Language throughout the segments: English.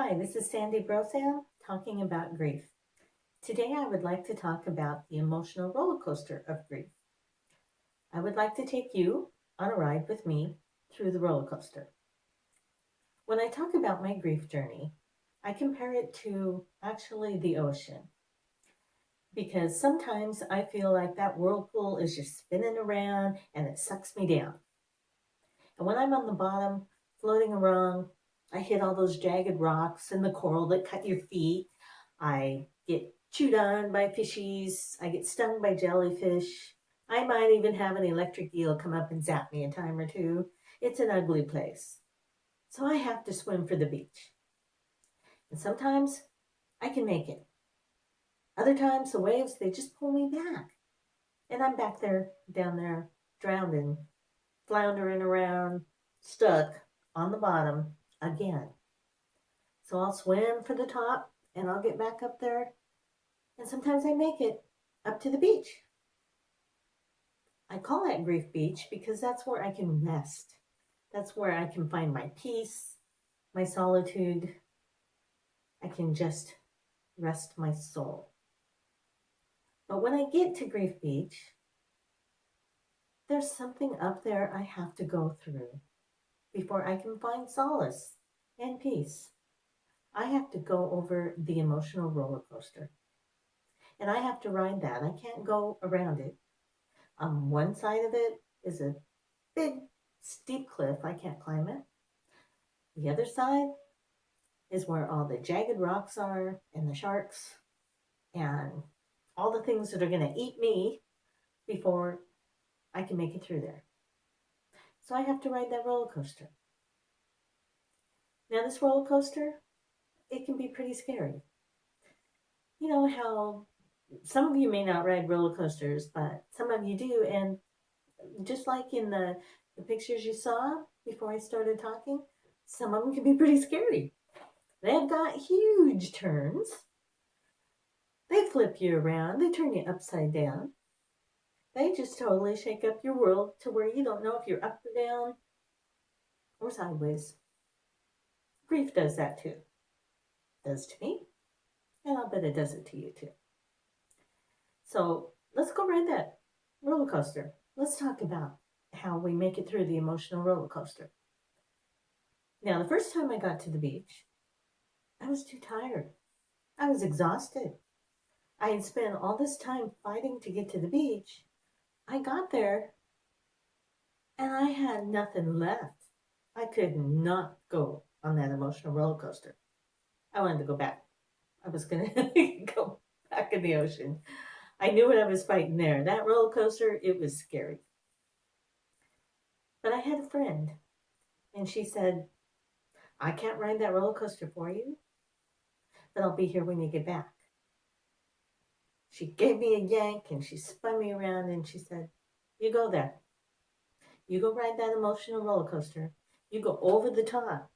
Hi, this is Sandy Brosam talking about grief. Today I would like to talk about the emotional roller coaster of grief. I would like to take you on a ride with me through the roller coaster. When I talk about my grief journey, I compare it to actually the ocean because sometimes I feel like that whirlpool is just spinning around and it sucks me down. And when I'm on the bottom, floating around, I hit all those jagged rocks and the coral that cut your feet. I get chewed on by fishies. I get stung by jellyfish. I might even have an electric eel come up and zap me a time or two. It's an ugly place. So I have to swim for the beach. And sometimes I can make it. Other times the waves, they just pull me back. And I'm back there, down there, drowning, floundering around, stuck on the bottom again. So I'll swim for the top and I'll get back up there. And sometimes I make it up to the beach. I call that Grief Beach because that's where I can rest. That's where I can find my peace, my solitude. I can just rest my soul. But when I get to Grief Beach, there's something up there I have to go through before I can find solace and peace. I have to go over the emotional roller coaster. And I have to ride that. I can't go around it. One side of it is a big, steep cliff. I can't climb it. The other side is where all the jagged rocks are and the sharks and all the things that are going to eat me before I can make it through there. So I have to ride that roller coaster. Now, this roller coaster, it can be pretty scary. You know how some of you may not ride roller coasters, but some of you do. And just like in the pictures you saw before I started talking, some of them can be pretty scary. They've got huge turns. They flip you around. They turn you upside down. They just totally shake up your world to where you don't know if you're up or down or sideways. Grief does that too. Does to me, and I'll bet it does it to you too. So let's go ride that roller coaster. Let's talk about how we make it through the emotional roller coaster. Now, the first time I got to the beach, I was too tired. I was exhausted. I had spent all this time fighting to get to the beach. I got there and I had nothing left. I could not go on that emotional roller coaster. I wanted to go back. I was going to go back in the ocean. I knew what I was fighting there. That roller coaster, it was scary. But I had a friend and she said, I can't ride that roller coaster for you, but I'll be here when you get back. She gave me a yank and she spun me around and she said, you go there. You go ride that emotional roller coaster. You go over the top.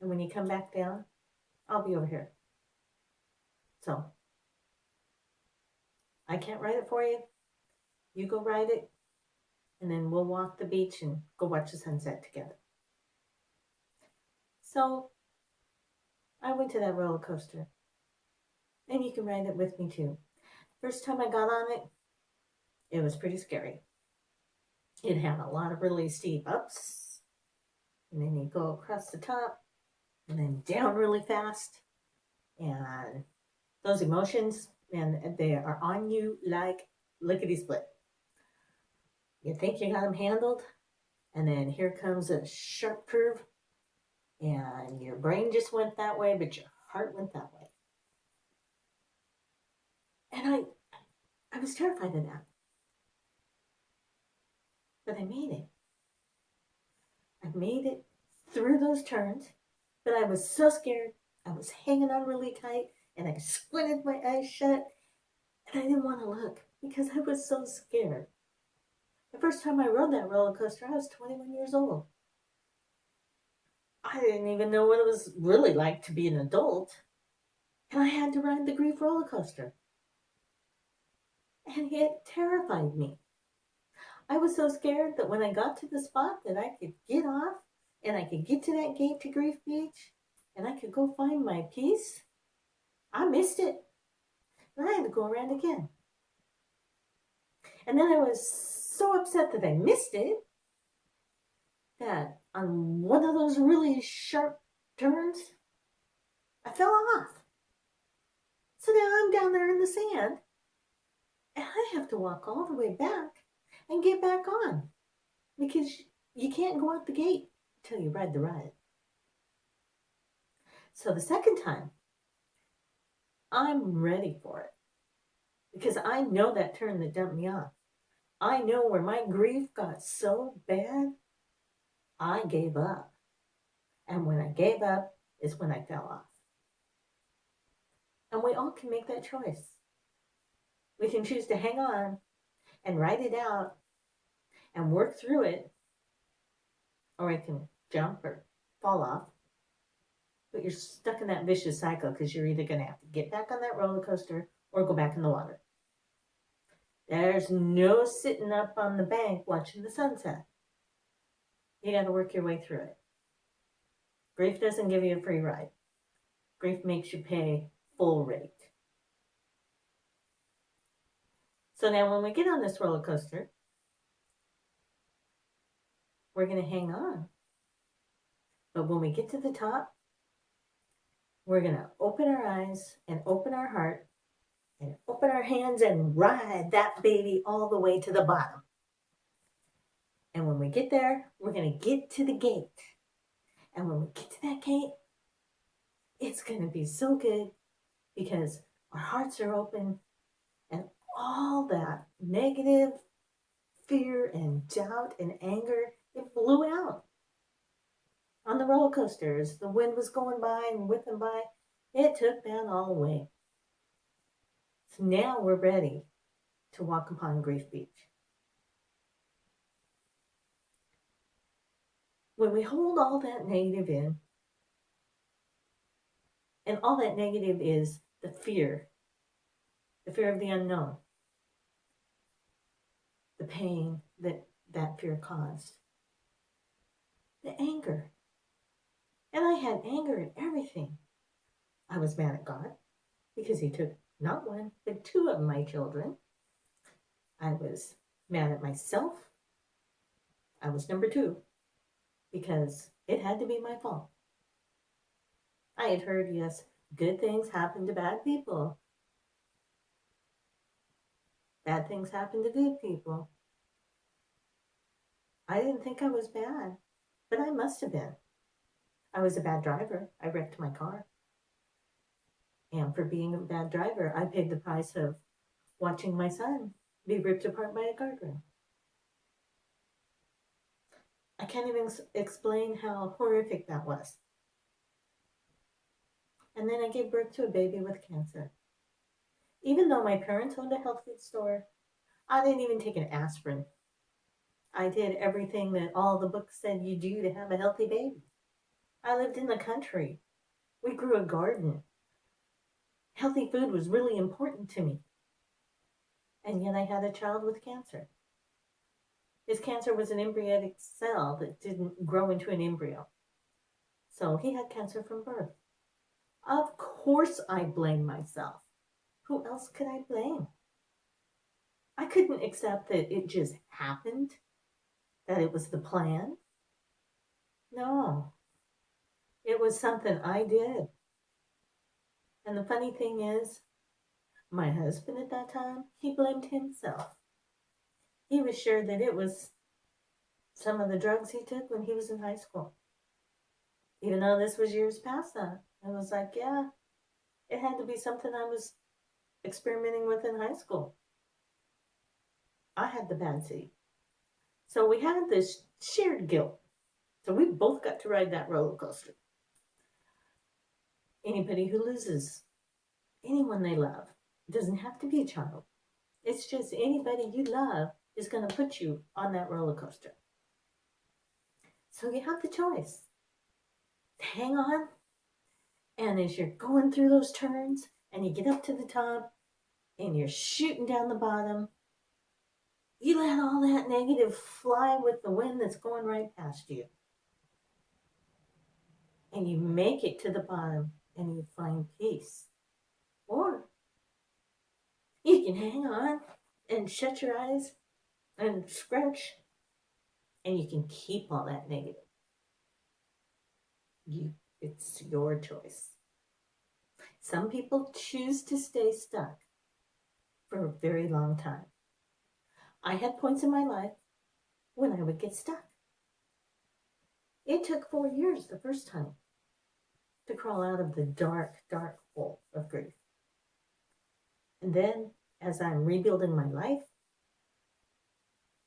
And when you come back down, I'll be over here. So, I can't ride it for you. You go ride it. And then we'll walk the beach and go watch the sunset together. So, I went to that roller coaster. And you can ride it with me too. First time I got on it, it was pretty scary. It had a lot of really steep ups. And then you go across the top and then down really fast. And those emotions, and they are on you like lickety split. You think you got them handled, and then here comes a sharp curve, and your brain just went that way, but your heart went that way. And I was terrified of that. But I made it. I made it through those turns, but I was so scared. I was hanging on really tight, and I squinted my eyes shut, and I didn't want to look because I was so scared. The first time I rode that roller coaster, I was 21 years old. I didn't even know what it was really like to be an adult. And I had to ride the grief roller coaster. And it terrified me. I was so scared that when I got to the spot that I could get off and I could get to that gate to Grief Beach, and I could go find my piece, I missed it. And I had to go around again. And then I was so upset that I missed it that on one of those really sharp turns, I fell off. So now I'm down there in the sand and I have to walk all the way back and get back on because you can't go out the gate until you ride the ride. So the second time, I'm ready for it because I know that turn that dumped me off. I know where my grief got so bad, I gave up. And when I gave up is when I fell off. And we all can make that choice. We can choose to hang on and ride it out and work through it, or I can jump or fall off. But you're stuck in that vicious cycle because you're either going to have to get back on that roller coaster or go back in the water. There's no sitting up on the bank watching the sunset. You got to work your way through it. Grief doesn't give you a free ride. Grief makes you pay full rate. So now when we get on this roller coaster, we're going to hang on. But when we get to the top, we're going to open our eyes and open our heart and open our hands and ride that baby all the way to the bottom. And when we get there, we're going to get to the gate. And when we get to that gate, it's going to be so good because our hearts are open and all that negative fear and doubt and anger, it blew out. On the roller coasters, the wind was going by and whipping by. It took that all away. So now we're ready to walk upon Grief Beach. When we hold all that negative in, and all that negative is the fear of the unknown, the pain that that fear caused, the anger. And I had anger at everything. I was mad at God because he took not one, but two of my children. I was mad at myself. I was number two because it had to be my fault. I had heard, yes, good things happen to bad people. Bad things happen to good people. I didn't think I was bad, but I must have been. I was a bad driver. I wrecked my car. And for being a bad driver, I paid the price of watching my son be ripped apart by a guardrail. I can't even explain how horrific that was. And then I gave birth to a baby with cancer. Even though my parents owned a health food store, I didn't even take an aspirin. I did everything that all the books said you do to have a healthy baby. I lived in the country. We grew a garden. Healthy food was really important to me. And yet I had a child with cancer. His cancer was an embryonic cell that didn't grow into an embryo. So he had cancer from birth. Of course I blame myself. Who else could I blame? I couldn't accept that it just happened, that it was the plan. No, it was something I did. And the funny thing is, my husband at that time, he blamed himself. He was sure that it was some of the drugs he took when he was in high school. Even though this was years past that. I was like, yeah, it had to be something I was experimenting with in high school. I had the bad seed. So we had this shared guilt. So we both got to ride that roller coaster. Anybody who loses anyone they love, it doesn't have to be a child. It's just anybody you love is going to put you on that roller coaster. So you have the choice. Hang on. And as you're going through those turns and you get up to the top and you're shooting down the bottom, you let all that negative fly with the wind that's going right past you. and you make it to the bottom and you find peace. Or you can hang on and shut your eyes and scratch, and you can keep all that negative. It's your choice. Some people choose to stay stuck for a very long time. I had points in my life when I would get stuck. It took 4 years the first time to crawl out of the dark, dark hole of grief. And then, as I'm rebuilding my life,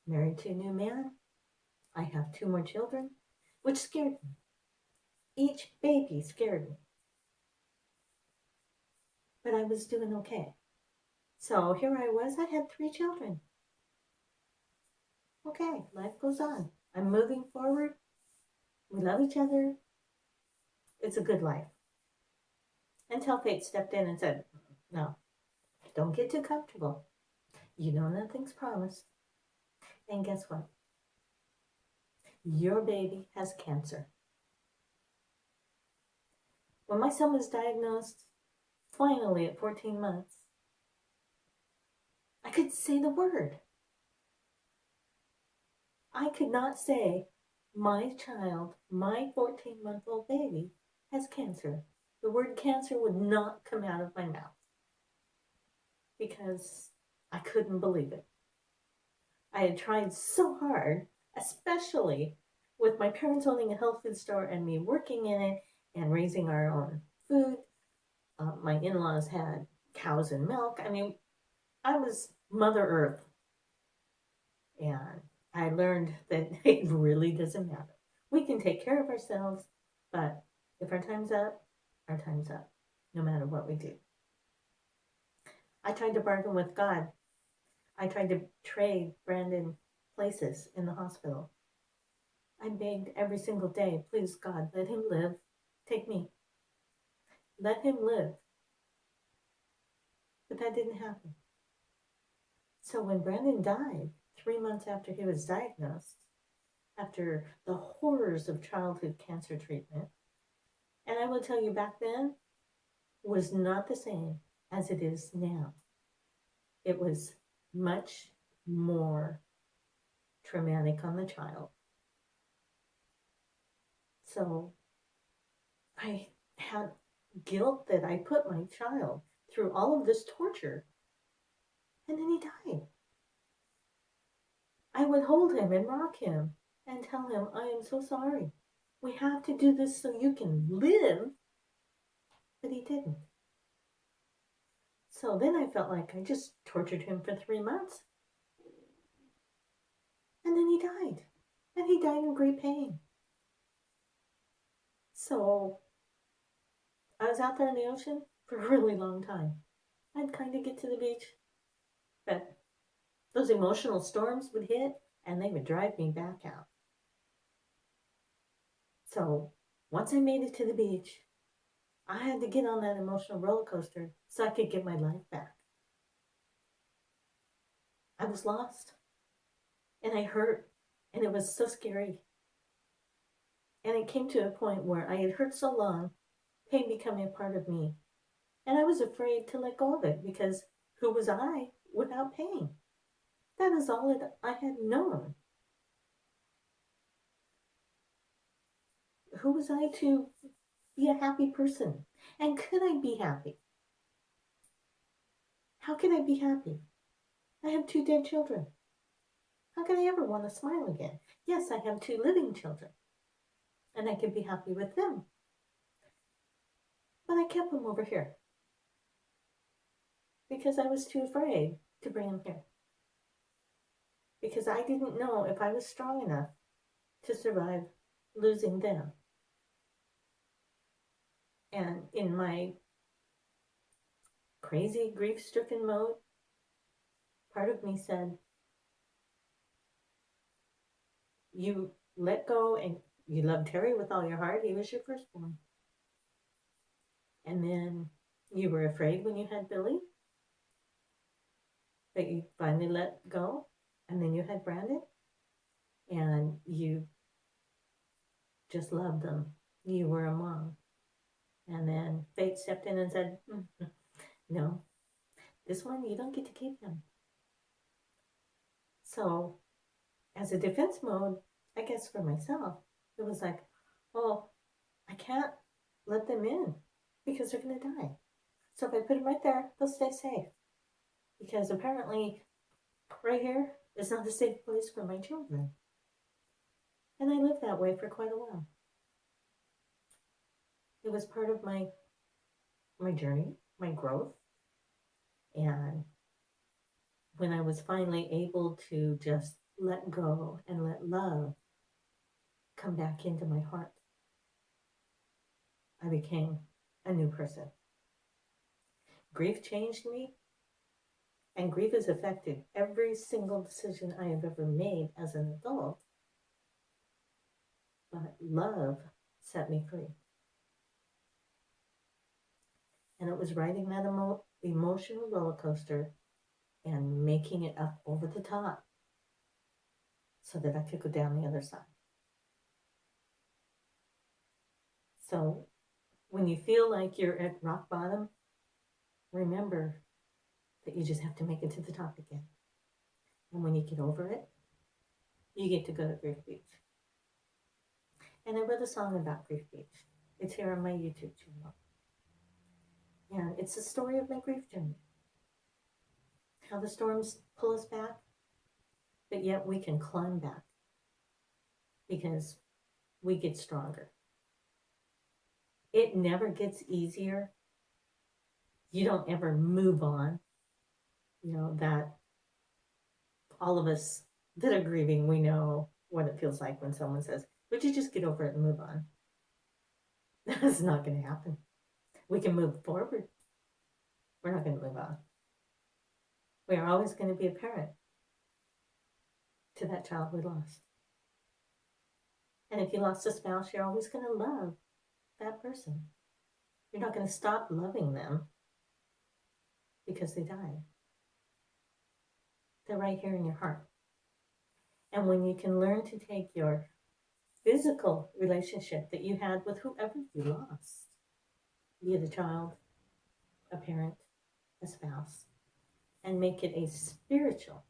married to a new man, I have 2 more children, which scared me. Each baby scared me. But I was doing okay. So here I was, I had 3 children. Okay, life goes on. I'm moving forward. We love each other. It's a good life. Until fate stepped in and said, no, don't get too comfortable. You know nothing's promised. And guess what? Your baby has cancer. When my son was diagnosed, finally at 14 months, I could say the word. I could not say, my child, my 14-month-old baby, has cancer. The word cancer would not come out of my mouth because I couldn't believe it. I had tried so hard, especially with my parents owning a health food store and me working in it and raising our own food. My in-laws had cows and milk. I mean, I was Mother Earth. And I learned that it really doesn't matter. We can take care of ourselves, but if our time's up, our time's up, no matter what we do. I tried to bargain with God. I tried to trade Brandon places in the hospital. I begged every single day, please, God, let him live. Take me. Let him live. But that didn't happen. So when Brandon died, 3 months after he was diagnosed, after the horrors of childhood cancer treatment, and I will tell you back then, was not the same as it is now. It was much more traumatic on the child. So I had guilt that I put my child through all of this torture, and then he died. I would hold him and rock him and tell him, I am so sorry. We have to do this so you can live. But he didn't. So then I felt like I just tortured him for 3 months. And then he died. And he died in great pain. So I was out there in the ocean for a really long time. I'd kind of get to the beach, but those emotional storms would hit and they would drive me back out. So once I made it to the beach, I had to get on that emotional roller coaster so I could get my life back. I was lost and I hurt and it was so scary. And it came to a point where I had hurt so long, pain becoming a part of me. And I was afraid to let go of it because who was I without pain? That is all that I had known. Who was I to be a happy person? And could I be happy? How can I be happy? I have 2 dead children. How can I ever want to smile again? Yes, I have 2 living children. And I can be happy with them. But I kept them over here. Because I was too afraid to bring them here. Because I didn't know if I was strong enough to survive losing them. And in my crazy grief-stricken mode, part of me said, you let go and you loved Terry with all your heart. He was your firstborn. And then you were afraid when you had Billy, but you finally let go. And then you had Brandon and you just loved them. you were a mom. And then fate stepped in and said, no, this one you don't get to keep him. So as a defense mode, I guess for myself, it was like, oh, I can't let them in because they're going to die. So if I put them right there, they'll stay safe. Because apparently, right here is not a safe place for my children. And I lived that way for quite a while. It was part of my journey, my growth. And when I was finally able to just let go and let love come back into my heart, I became a new person. Grief changed me, and grief has affected every single decision I have ever made as an adult. But love set me free. And it was riding that emotional roller coaster and making it up over the top so that I could go down the other side. So when you feel like you're at rock bottom, remember that you just have to make it to the top again. And when you get over it, you get to go to Grief Beach. And I wrote a song about Grief Beach. It's here on my YouTube channel. And it's the story of my grief journey. How the storms pull us back, but yet we can climb back because we get stronger. It never gets easier. You don't ever move on. You know, that all of us that are grieving, we know what it feels like when someone says, would you just get over it and move on? That's not going to happen. We can move forward. We're not going to move on. We are always going to be a parent to that child we lost. And if you lost a spouse, you're always going to love that person. You're not going to stop loving them because they died. They're right here in your heart. And when you can learn to take your physical relationship that you had with whoever you lost, be it a child, a parent, a spouse, and make it a spiritual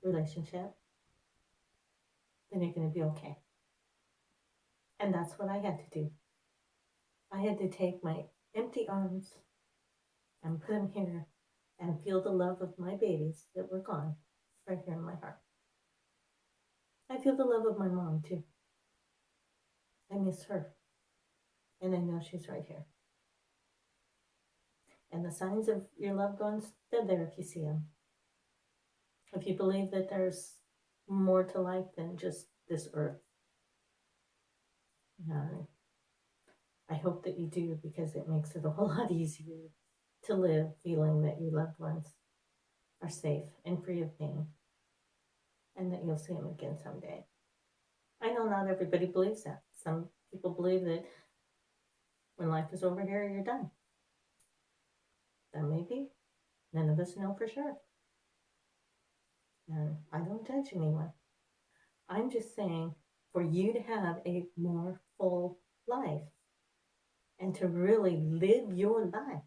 relationship, then you're going to be okay. And that's what I had to do. I had to take my empty arms and put them here and feel the love of my babies that were gone right here in my heart. I feel the love of my mom too. I miss her. And I know she's right here. And the signs of your loved ones, they're there if you see them. If you believe that there's more to life than just this earth. I hope that you do, because it makes it a whole lot easier to live feeling that your loved ones are safe and free of pain, and that you'll see them again someday. I know not everybody believes that. Some people believe that when life is over here, you're done. That may be. None of us know for sure. And I don't judge anyone. I'm just saying, for you to have a more full life and to really live your life,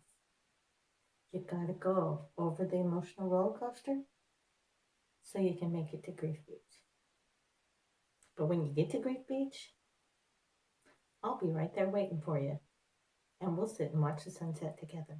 you gotta go over the emotional roller coaster so you can make it to Grief Beach. But when you get to Grief Beach, I'll be right there waiting for you. And we'll sit and watch the sunset together.